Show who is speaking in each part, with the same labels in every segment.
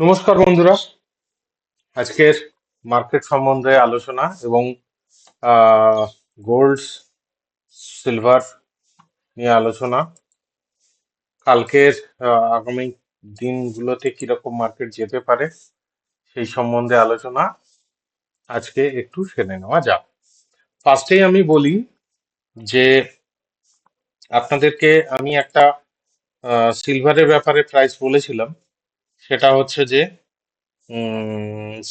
Speaker 1: নমস্কার বন্ধুরা, আজকের মার্কেট সম্বন্ধে আলোচনা এবং গোল্ড সিলভার নিয়ে আলোচনা। কালকের আগামী দিনগুলোতে কিরকম মার্কেট যেতে পারে সেই সম্বন্ধে আলোচনা আজকে একটু সেরে নেওয়া যাক। ফার্স্টেই আমি বলি যে আপনাদেরকে আমি একটা সিলভারের ব্যাপারে প্রাইস বলেছিলাম। সেটা হচ্ছে যে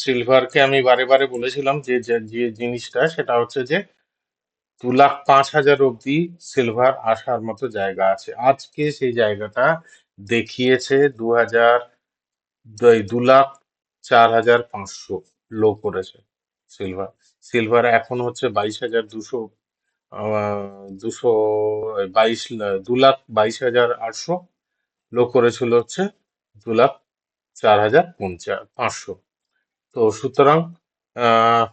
Speaker 1: সিলভারকে আমি বারে বারে বলেছিলাম যে যে যে জিনিসটা সেটা হচ্ছে যে 2,05,000 অব্দি সিলভার আসার মতো জায়গা আছে। আজকে সেই জায়গাটা দেখিয়েছে 2,04,500 লো করেছে সিলভার। সিলভার এখন হচ্ছে 22,200, 200, 2,22,800। লো করেছিল হচ্ছে 2,04,500। তো সুতরাং আহ,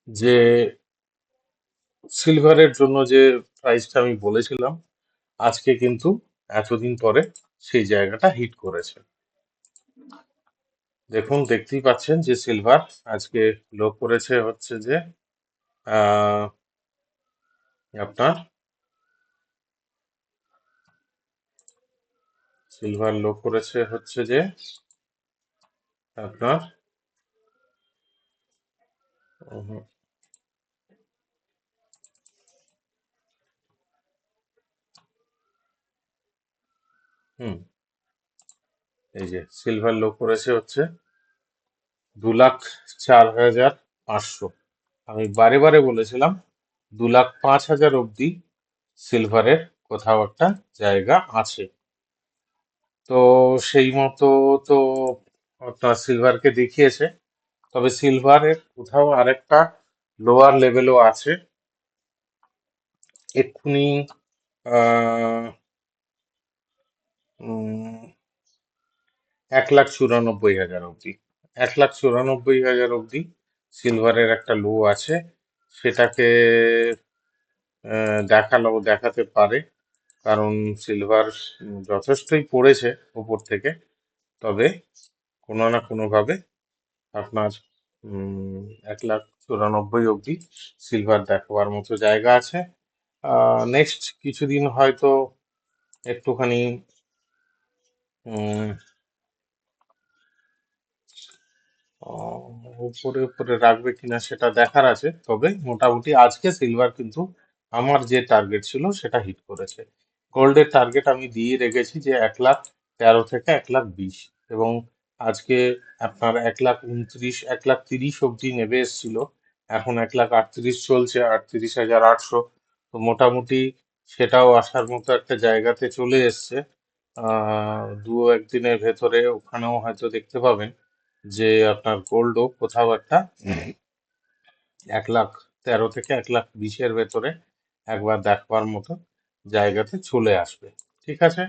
Speaker 1: যে সিলভারের জন্য যে প্রাইসটা আমি বলেছিলাম, আজকে কিন্তু এতদিন পরে সেই জায়গাটা হিট করেছে। দেখুন, দেখতেই পাচ্ছেন যে সিলভার আজকে লো করেছে হচ্ছে যে আহ, আপনার সিলভার লো করেছে হচ্ছে যে আপনার উম, হুম এই যে সিলভার লো করেছে হচ্ছে 2,04,500। আমি বারে বারে বলেছিলাম 2,05,000 অব্দি সিলভারের কোথাও একটা জায়গা আছে। তো সেই মতো তো আপনার সিলভারকে দেখিয়েছে। তবে সিলভারের কোথাও আরেকটা লোয়ার লেভেলও আছে। এক্ষুনি আহ, উম, 1,94,000 অব্দি, 1,94,000 অব্দি সিলভারের একটা লো আছে। সেটাকে দেখাতে পারে, কারণ সিলভার যথেষ্টই পড়েছে উপর থেকে। তবে কোনো না কোনো ভাবে আপনার 1,94,000 অব্দি সিলভার দেখাবার মতো জায়গা আছে। নেক্সট কিছুদিন হয়তো একটুখানি উম, উপরে উপরে রাখবে কিনা সেটা দেখার আছে। তবে মোটামুটি আজকে সিলভার কিন্তু আমার যে টার্গেট ছিল সেটা হিট করেছে। গোল্ডের টার্গেট আমি দিয়ে রেখেছি যে 1,13,000 থেকে 1,20,000, এবং আজকে আপনার 1,29,000, 1,30,000 অব্দি নেমে এসেছিল। এখন 1,38,000 চলছে, 38,800। তো মোটামুটি সেটাও আসার মতো একটা জায়গাতে চলে এসছে। দু একদিনের ভেতরে ওখানেও হয়তো দেখতে পাবেন যে আপনার গোল্ডও কোথাও একটা 1,13,000 থেকে 1,20,000 ভেতরে একবার দেখবার মতো জায়গাতে চলে আসবে। ঠিক আছে,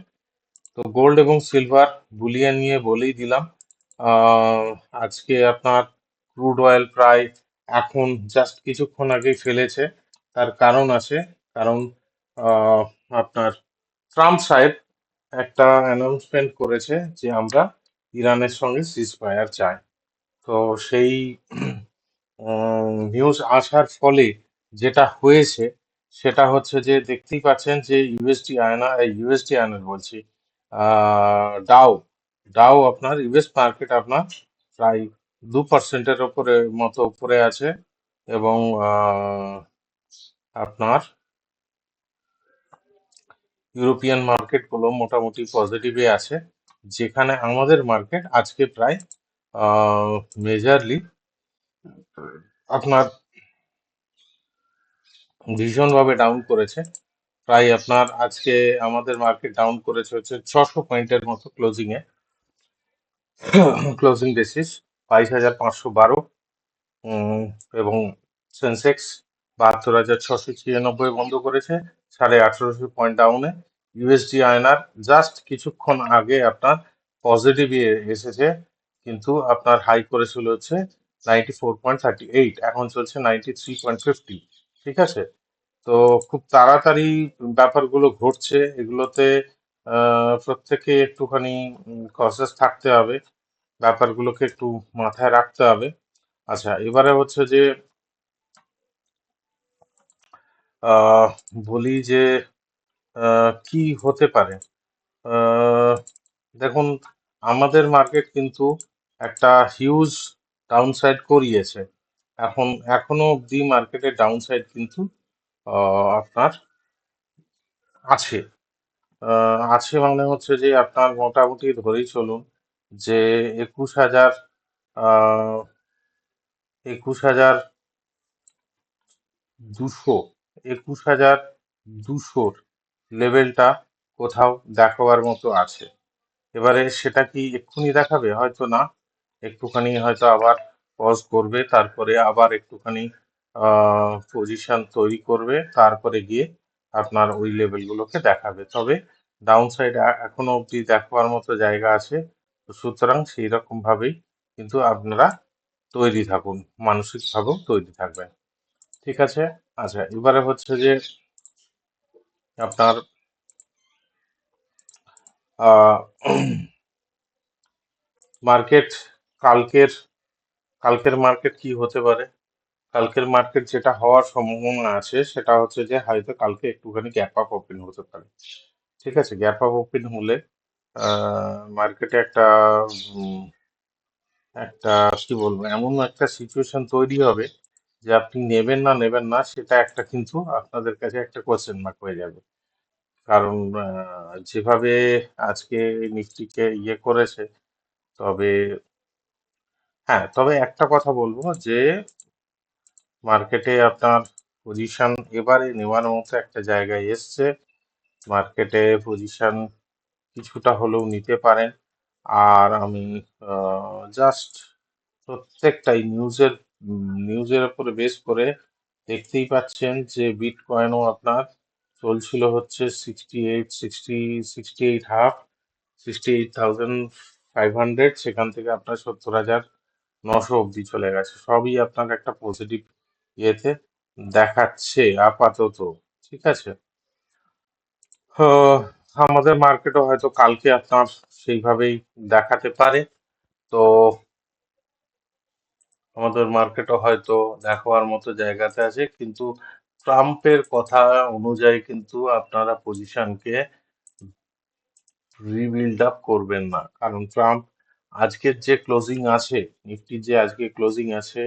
Speaker 1: তো গোল্ড এবং সিলভার বুলিয়ান নিয়ে বলেই দিলাম। আহ, আজকে আপনার ক্রুড অয়েল প্রায় এখন জাস্ট কিছুক্ষণ আগেই ফেলেছে। তার কারণ আছে, কারণ আহ, আপনার ট্রাম্প সাহেব একটা অ্যানাউন্সমেন্ট করেছে যে আমরা ইরানের সঙ্গে সিজ ফায়ার চাই। তো সেই নিউজ আসার ফলে যেটা হয়েছে সেটা হচ্ছে যে দেখতেই পাচ্ছেন যে ইউএসডি আয়নার বলছি, ডাও ডাও আপনার ইউএস মার্কেট আপনার প্রায় 2%-এর উপরে মতো উপরে আছে। এবং আপনার ইউরোপিয়ান মার্কেট গুলো মোটামুটি পজিটিভে আছে, যেখানে আমাদের মার্কেট আজকে প্রায় মেজারলি আপনার ভীষণভাবে ডাউন করেছে। প্রায় আপনার আজকে আমাদের মার্কেট ডাউন করেছে হচ্ছে 600 পয়েন্টের মতো ক্লোজিং এ, ক্লোজিং বেসিস 22,512। উম, এবং সেন্সেক্স 72,696 বন্ধ করেছে, 1850 পয়েন্ট ডাউনে। ইউএসডি আয়নার জাস্ট কিছুক্ষণ আগে আপনার পজিটিভ এসেছে, কিন্তু আপনার হাই করেছিল হচ্ছে 94.38, এখন চলছে 93.50। ঠিক আছে, তো খুব তাড়াতাড়ি ব্যাপারগুলো ঘটছে এগুলোতে। প্রত্যেকে একটুখানি কনসিয়াস থাকতে হবে, ব্যাপারগুলোকে একটু মাথায় রাখতে হবে। আচ্ছা, এবারে হচ্ছে যে আহ, বলি যে কি হতে পারে। আহ, দেখুন, আমাদের মার্কেট কিন্তু একটা হিউজ ডাউনসাইড করিয়েছে। এখন এখনো অবধি মার্কেটের ডাউনসাইড কিন্তু আপনার আছে। আছে মানে হচ্ছে যে আপনার মোটামুটি ধরেই চলুন যে 21,000, আহ 21,200, 21,200 লেভেলটা কোথাও দেখাবার মতো আছে। এবারে সেটা কি এক্ষুনি দেখাবে? হয়তো না, একটুখানি হয়তো আবার পজ করবে, তারপরে আবার একটুখানি পজিশন তৈরি করবে, তারপরে গিয়ে আপনার ওই লেভেলগুলোকে দেখাবে। তবে ডাউন সাইড এখনো অবধি দেখাবার মতো জায়গা আছে। তো সুতরাং সেই রকম ভাবেই কিন্তু আপনারা তৈরি থাকুন, মানসিকভাবেও তৈরি থাকবেন। ঠিক আছে। আচ্ছা, এবারে হচ্ছে যে আপনার আহ মার্কেট, কালকের কালকের মার্কেট কি হতে পারে? কালকের মার্কেট যেটা হওয়ার সম্ভাবনা আছে সেটা হচ্ছে যে হয়তো কালকে একটুখানি গ্যাপ আপ ওপেন হতে পারে। ঠিক আছে, গ্যাপ আপ ওপেন হলে মার্কেটে উম, একটা কি বলবো, এমন একটা সিচুয়েশন তৈরি হবে যে আপনি নেবেন না নেবেন না সেটা একটা কিন্তু আপনাদের কাছে একটা কোয়েশ্চেন মার্ক হয়ে যাবে। কারণ যেভাবে আজকে নিফটিকে ইয়ে করেছে, তবে হ্যাঁ, তবে একটা কথা বলবো যে মার্কেটে আপনার পজিশন এবারে নেওয়ার মতো একটা জায়গায় এসছে। মার্কেটে পজিশন কিছুটা হলেও নিতে পারেন। আর আমি জাস্ট প্রত্যেকটাই নিউজের উপরে বেস করে দেখতেই পাচ্ছেন যে বিটকয়েনও আপনার চলছিল হচ্ছে 68,500, সেখান থেকে আপনার 70,900 অবধি চলে গেছে। সবই আপনার একটা পজিটিভ ইয়েতে দেখাচ্ছে আপাতত। ঠিক আছে। আহ, আমাদের মার্কেটও হয়তো কালকে আপনার সেইভাবেই দেখাতে পারে। তো আমাদের মার্কেটও হয়তো দেখাবার মতো জায়গাতে আছে, কিন্তু ট্রাম্পের কথা অনুযায়ী কিন্তু আপনারা পজিশনকে রিবিল্ড আপ করবেন না। কারণ ট্রাম্প আজকের যে ক্লোজিং আছে, নিফটির যে আজকে ক্লোজিং আছে,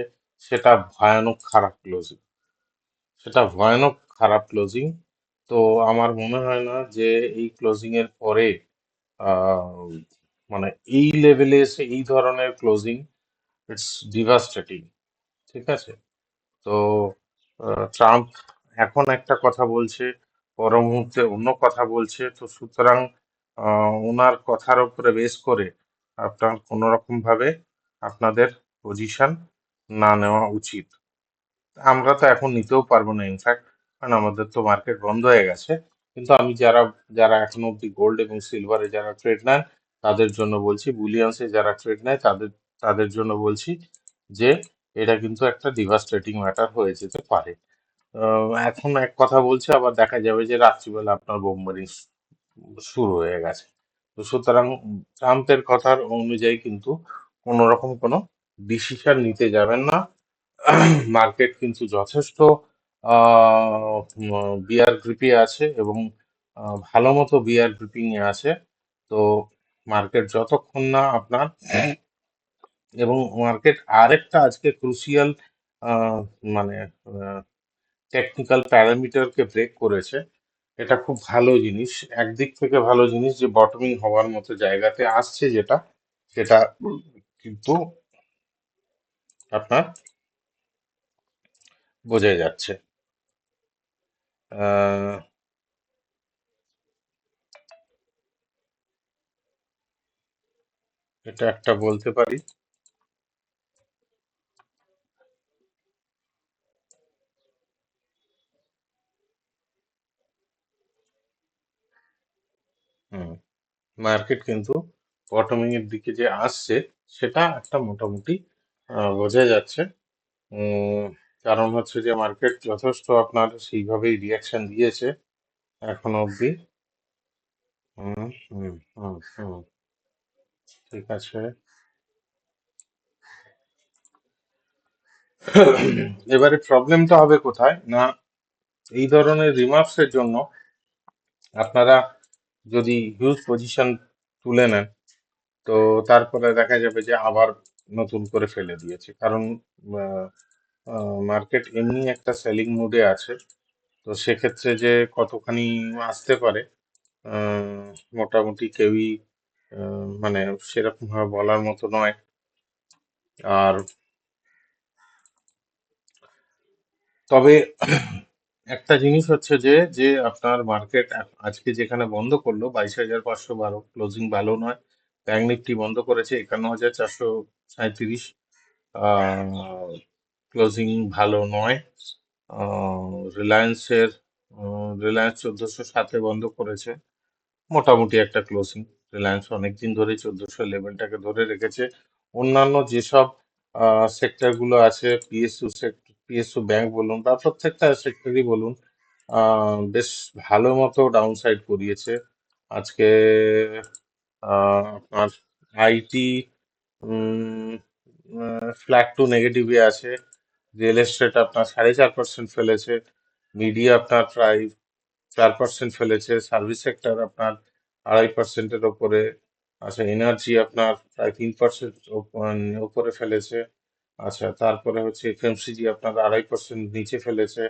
Speaker 1: সেটা ভয়ানক খারাপ ক্লোজিং। সেটা ভয়ানক খারাপ ক্লোজিং। তো আমার মনে হয় না যে এই ক্লোজিং এর পরে আহ, মানে এই লেভেলে এসে এই ধরনের ক্লোজিং, ইটস ডিভাস্টেটিং। ঠিক আছে। তো ট্রাম্প এখন একটা কথা বলছে, পর মুহূর্তে অন্য কথা বলছে। তো সুতরাং ওনার কথার উপরে বেস করে আপনার কোনো রকম ভাবে আপনাদের পজিশন না নেওয়া উচিত। আমরা তো এখন নিতেও পারবো না ইনফ্যাক্ট, কারণ আমাদের তো মার্কেট বন্ধ হয়ে গেছে। কিন্তু আমি যারা যারা এখনো অব্দি গোল্ড এবং সিলভারে যারা ট্রেড নেন তাদের জন্য বলছি, বুলিয়ান্সে যারা ট্রেড নেয় তাদের তাদের জন্য বলছি যে এটা কিন্তু একটা ডিভাস্টেটিং ম্যাটার হয়ে যেতে পারে। এখন এক কথা বলছে, আবার দেখা যাবে যে রাত্রিবেলা আপনার বোমবারি শুরু হয়ে গেছে। তো সুতরাং ট্রাম্পের কথার অনুযায়ী কিন্তু কোনো রকম কোনো ডিসিশন নিতে যাবেন না। মার্কেট কিন্তু যথেষ্ট বিয়ার গ্রিপে আছে এবং ভালো মতো বিয়ার গ্রিপিং এ আছে। তো মার্কেট যতক্ষণ না আপনার, এবং মার্কেট আরেকটা আজকে ক্রুশিয়াল মানে টেকনিক্যাল প্যারামিটারকে ব্রেক করেছে। এটা খুব ভালো জিনিস, একদিক থেকে ভালো জিনিস যে বটমিং হওয়ার মতো জায়গাতে আসছে, যেটা সেটা কিন্তু আপনার বোঝা যাচ্ছে। আহ, এটা একটা বলতে পারি। হুম, মার্কেট কিন্তু বটমিং এর দিকে যে আসছে সেটা একটা মোটামুটি বোঝা যাচ্ছে। উম, কারণ হচ্ছে যে মার্কেট যথেষ্ট আপনার সেইভাবেই রিয়াকশন দিয়েছে এখনো অবধি। হুম, হুম, হুম, হুম, ঠিক আছে। এবারে প্রবলেমটা হবে কোথায় না, এই ধরনের রিমার্কস এর জন্য আপনারা যদি হিউজ পজিশন তুলে নেন, তো তারপরে দেখা যাবে যে আবার নতুন করে ফেলে দিয়েছে, কারণ মার্কেট এমনি একটা সেলিং মুডে আছে। তো সেক্ষেত্রে যে কতখানি আসতে পারে, আহ, মোটামুটি কেউই মানে সেরকম ভাবে বলার মতো নয়। আর তবে একটা জিনিস হচ্ছে যে যে আপনার মার্কেট আজকে যেখানে বন্ধ করলো 22,512, ক্লোজিং ভালো নয়। ব্যাংক নিফটি বন্ধ করেছে 51,437, ক্লোজিং ভালো নয়। রিলায়েন্সের রিলায়েন্স 1407-এ বন্ধ করেছে, মোটামুটি একটা ক্লোজিং। রিলায়েন্স অনেকদিন ধরে 1400 লেভেলটাকে ধরে রেখেছে। অন্যান্য যেসব সেক্টর গুলো আছে, পিএসইউ ব্যাংক বলুন বা প্রত্যেকটা সেক্টরই বলুন, বেশ ভালো মতো ডাউন সাইড করিয়েছে আজকে। আপনার আইটি ফ্ল্যাট টু নেগেটিভে আছে। রিয়েল এস্টেট আপনার 4.5% ফেলেছে। মিডিয়া আপনার প্রায় 4% ফেলেছে। সার্ভিস সেক্টর আপনার 2.5%-এর ওপরে আছে। এনার্জি আপনার প্রায় 3% উপরে ফেলেছে। আচ্ছা, তারপরে হচ্ছে এফএমসিজি আপনার 2.5% নিচে ফেলেছে।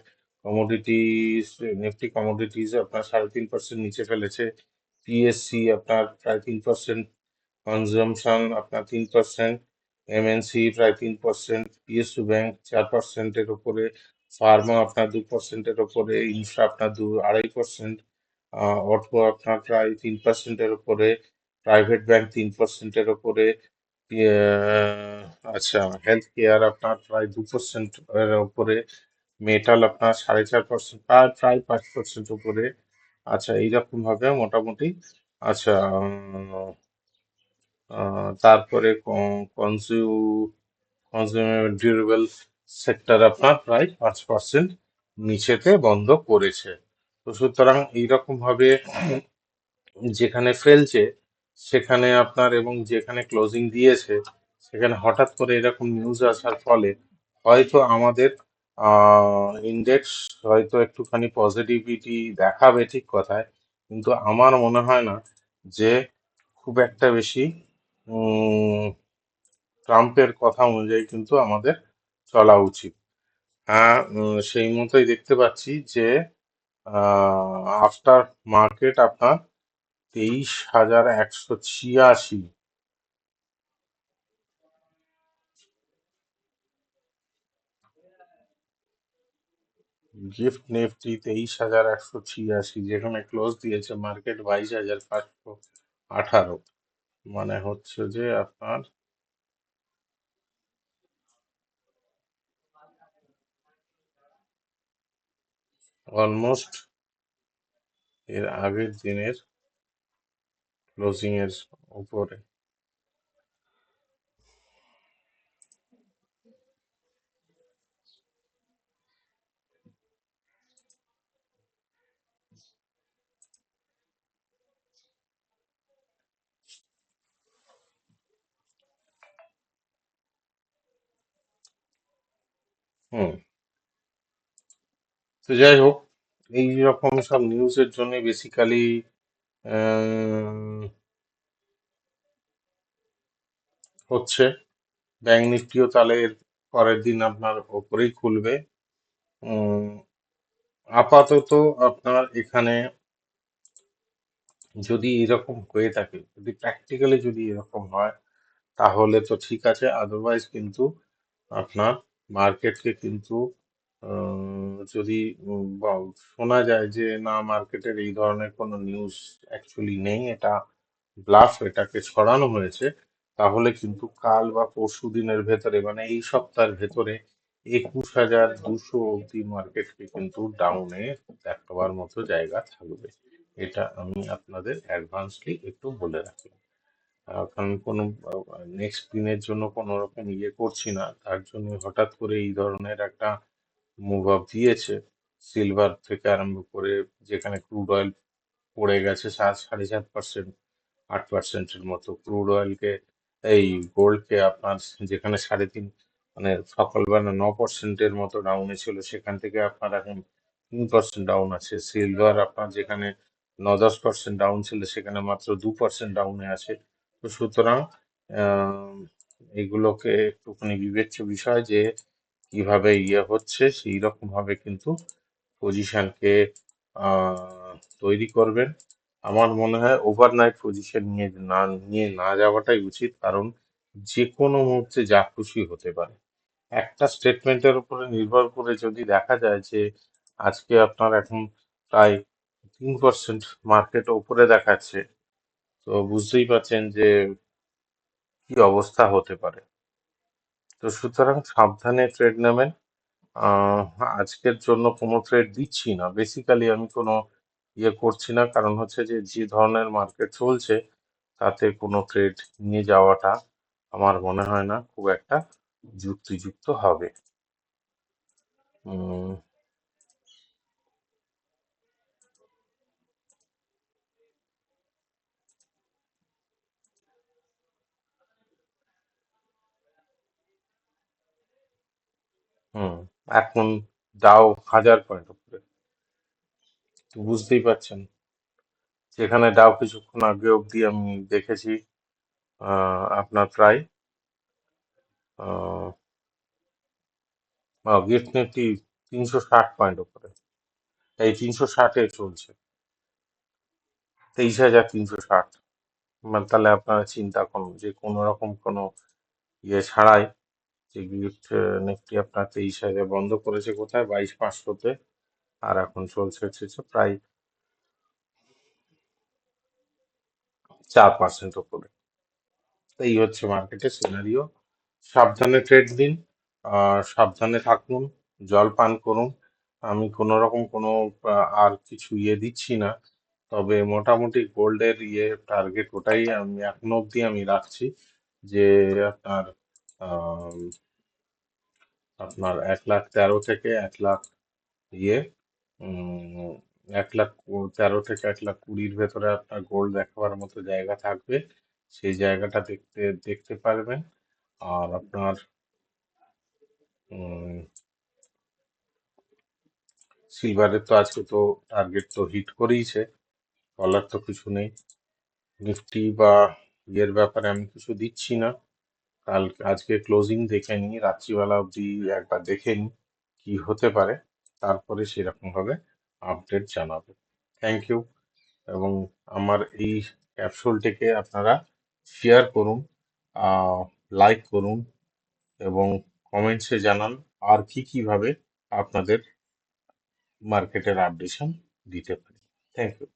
Speaker 1: কমোডিটিস, নিফটি কমোডিটিস আপনার 3.5% নিচে ফেলেছে। পিএসসি আপনার প্রায় 3%, কনজামশন আপনার 3%, এমএনসি প্রায় 3%, পিএসইউ ব্যাংক 4%-এর উপরে, ফার্মা আপনার 2%-এর উপরে, ইনফ্রা আপনার 2.5%, অটো আপনার প্রায় 3%-এর উপরে, প্রাইভেট ব্যাংক 3%-এর উপরে, আহ, আচ্ছা, হেলথ কেয়ার আপনার প্রায় 2% এর উপরে, মেটাল আপনার 4.5%, প্রায় প্রায় 5% উপরে। আচ্ছা, এইরকম ভাবে মোটামুটি। আচ্ছা, তারপরে কনজিউমার ডিউরেবল সেক্টর আপনার প্রায় 5% নিচেতে বন্ধ করেছে। তো সুতরাং এইরকম ভাবে যেখানে ফেলছে সেখানে আপনার, এবং যেখানে ক্লোজিং দিয়েছে সেখানে হঠাৎ করে এরকম নিউজ আসার ফলে হয়তো আমাদের ইন্ডেক্স হয়তো একটুখানি পজিটিভিটি দেখাবে, ঠিক কথায়, কিন্তু আমার মনে হয় না যে খুব একটা বেশি উম, ট্রাম্পের কথা অনুযায়ী কিন্তু আমাদের চলা উচিত। হ্যাঁ, সেই মতোই দেখতে পাচ্ছি যে আফটার মার্কেট আপনার 23,186, গিফট নিফটি 23,186, যেখানে ক্লোজ দিয়েছে মার্কেট 22,518, মানে হচ্ছে যে আপনার অলমোস্ট এর আগের দিনের ক্লোজিং এর উপরে। হুম। তো যাই হোক, এই রকম সব নিউজের জন্য বেসিক্যালি হচ্ছে ব্যাংক নিফটিও তাহলে এর পরের দিন আপনার ওপরেই খুলবে। উম, আপাতত আপনার এখানে যদি এরকম হয়ে থাকে, যদি প্র্যাকটিক্যালি যদি এরকম হয়, তাহলে তো ঠিক আছে। আদারওয়াইজ কিন্তু আপনার মার্কেটকে কিন্তু যদি শোনা যায় যে না, মার্কেটের এই ধরনের কোনো নিউজ অ্যাকচুয়ালি নেই, এটা ব্লাফ, এটাকে ছড়ানো হয়েছে, তাহলে কিন্তু কাল বা পরশু দিনের ভেতরে, মানে এই সপ্তাহের ভেতরে 21,200 অব্দি মার্কেটকে কিন্তু ডাউনে দেখাবার মতো জায়গা থাকবে। এটা আমি আপনাদের অ্যাডভান্সলি একটু বলে রাখি। কারণ কোনো নেক্সট দিনের জন্য কোনো রকম ইয়ে করছি না, তার জন্য হঠাৎ করে এই ধরনের একটা মুভ আপ দিয়েছে। সিলভার থেকে আরম্ভ করে যেখানে ক্রুড অয়েল পড়ে গেছে 7.5%, 8%-এর মতো। ক্রুড অয়েলকে, এই গোল্ডকে আপনার যেখানে 3.5, মানে সকালবেলা 9%-এর মতো ডাউনে ছিল, সেখান থেকে আপনার এখন 3% ডাউন আছে। সিলভার আপনার যেখানে 9-10% ডাউন ছিল, সেখানে মাত্র 2% ডাউনে আছে। তো সুতরাং আহ, এগুলোকে একটুখানি বিবেচ্য বিষয় যে কিভাবে হচ্ছে, সেই রকম ভাবে কিন্তু পজিশনকে তৈরি করবেন। আমার মনে হয় ওভারনাইট পজিশন নিয়ে না যাওয়াটাই উচিত, কারণ যে কোনো মুহূর্তে যা খুশি হতে পারে। একটা স্টেটমেন্টের উপরে নির্ভর করে যদি দেখা যায় যে আজকে আপনার এখন প্রায় 3% মার্কেট ওপরে দেখাচ্ছে, তো বুঝতেই পারছেন যে কি অবস্থা হতে পারে। তো সুতরাং সাবধানে ট্রেড নেবেন। আহ, আজকের জন্য কোনো ট্রেড দিচ্ছি না, বেসিক্যালি আমি কোনো করছি না, কারণ হচ্ছে যে যে ধরনের মার্কেট চলছে তাতে কোনো ট্রেড নিয়ে যাওয়াটা আমার মনে হয় না খুব একটা যুক্তিযুক্ত হবে। উম, হুম এখন ডাও 1000 পয়েন্ট উপরে, তো বুঝতেই পারছেন। যেখানে ডাও কিছুক্ষণ আগে অবধি আমি দেখেছি আপনার প্রায় গিফট নিফটি 360 পয়েন্ট উপরে, এই 360-এ চলছে, 23,360। মানে তাহলে আপনারা চিন্তা করুন যে কোনো রকম কোনো ছাড়াই যে গিফট নিফটি আপনার 23,000 বন্ধ করেছে কোথায়, 22,500-তে, আর এখন চলছে হচ্ছে যে প্রায় 4% উপরে। তো এই হচ্ছে মার্কেটের সিনারিও। সাবধানে ট্রেড দিন, সাবধানে থাকুন, জল পান করুন। আমি কোনো রকম কোনো আর কিছু দিচ্ছি না, তবে মোটামুটি গোল্ডের টার্গেট ওটাই আমি এখনো অবধি আমি রাখছি, যে আপনার আহ, আপনার 1,13,000 থেকে 1,00,000 ইয়ে উম 1,13,000 থেকে 1,20,000-র ভেতরে আপনার গোল্ড দেখাবার মতো জায়গা থাকবে, সেই জায়গাটা দেখতে দেখতে পারবেন। আর আপনার সিলভারের তো আজকে তো টার্গেট তো হিট করেইছে, বলার তো কিছু নেই। নিফটি বা ব্যাপারে আমি কিছু দিচ্ছি না। আজকে ক্লোজিং দেখে নিই, রাত্রিবেলা অবধি একবার দেখে নিই কি হতে পারে, তারপরে সেরকম ভাবে আপডেট জানাবো। Thank you. এবং আমার এই ক্যাপসুলটিকে আপনারা শেয়ার করুন, লাইক করুন, এবং কমেন্টসে জানান আর কি কিভাবে আপনাদের মার্কেটের আপডেশন দিতে পারি। Thank you.